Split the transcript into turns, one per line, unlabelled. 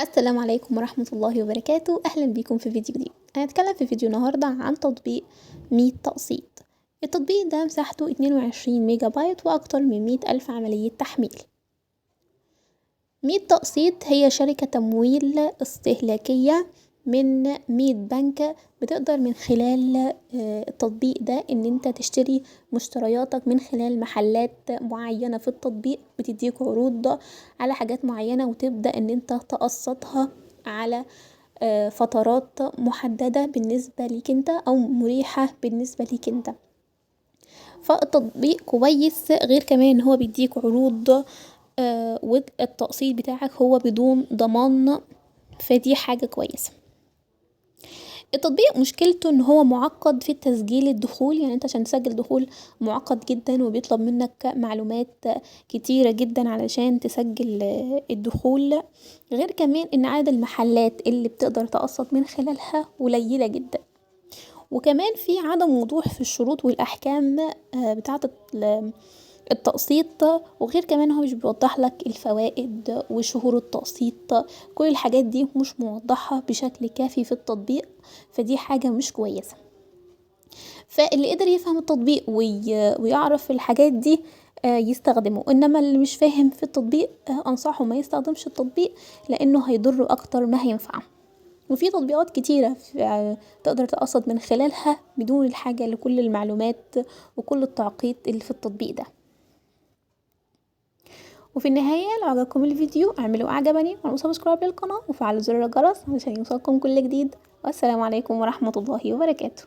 السلام عليكم ورحمة الله وبركاته. أهلا بيكم في فيديو جديد. هنتكلم في فيديو النهاردة عن تطبيق 100 تقسيط. التطبيق ده مساحته 22 ميجا بايت وأكتر من 100 ألف عملية تحميل. 100 تقسيط هي شركة تمويل استهلاكية من 100 بنك. بتقدر من خلال التطبيق ده ان انت تشتري مشترياتك من خلال محلات معينة في التطبيق، بتديك عروض على حاجات معينة وتبدأ ان انت تقسطها على فترات محددة بالنسبة ليك انت او مريحة بالنسبة ليك انت. فالتطبيق كويس، غير كمان ان هو بيديك عروض والتقسيط بتاعك هو بدون ضمان، فدي حاجة كويسة. التطبيق مشكلته ان هو معقد في تسجيل الدخول، يعني انت عشان تسجل دخول معقد جدا وبيطلب منك معلومات كتيرة جدا علشان تسجل الدخول، غير كمان ان عدد المحلات اللي بتقدر تقسط من خلالها قليلة جدا، وكمان في عدم وضوح في الشروط والأحكام بتاعة التقسيط، وغير كمان هو مش بيوضح لك الفوائد وشهور التقسيط. كل الحاجات دي مش موضحة بشكل كافي في التطبيق، فدي حاجة مش كويسة. فاللي قدر يفهم التطبيق ويعرف الحاجات دي يستخدمه، انما اللي مش فاهم في التطبيق انصحه ما يستخدمش التطبيق، لانه هيضره اكتر ما هينفعه. وفي تطبيقات كتيرة تقدر تقسط من خلالها بدون الحاجة لكل المعلومات وكل التعقيد اللي في التطبيق ده. وفي النهاية لو عجبكم الفيديو اعملوا اعجبني وعملوا سبسكرايب للقناة وفعلوا زر الجرس علشان يوصلكم كل جديد. والسلام عليكم ورحمة الله وبركاته.